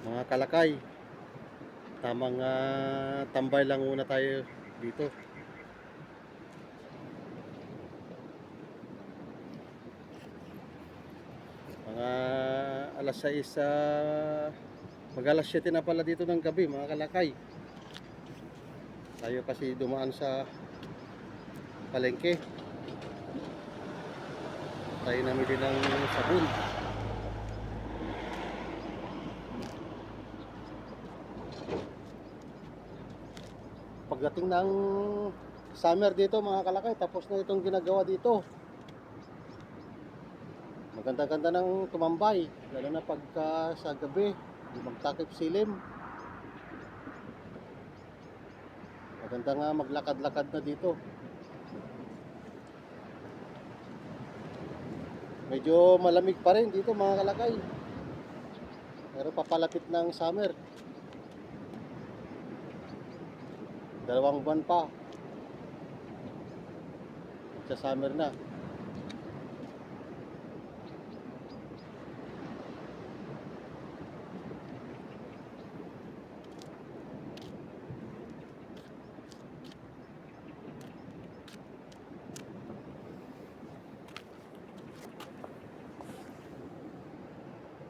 Mga kalakay, tamang tambay lang muna tayo dito. Mga alas 6, mag alas 7 na pala dito ng gabi mga kalakay. Tayo kasi dumaan sa palengke. Tayo namili ng sabon. Pagdating ng summer dito mga kalakay, tapos na itong ginagawa dito. Maganda-ganda ng tumambay, lalo na pagka sa gabi, magtakip silim. Maganda nga maglakad-lakad na dito. Medyo malamig pa rin dito mga kalakay. Pero papalapit ng summer. 2 buwan pa. Sa summer na.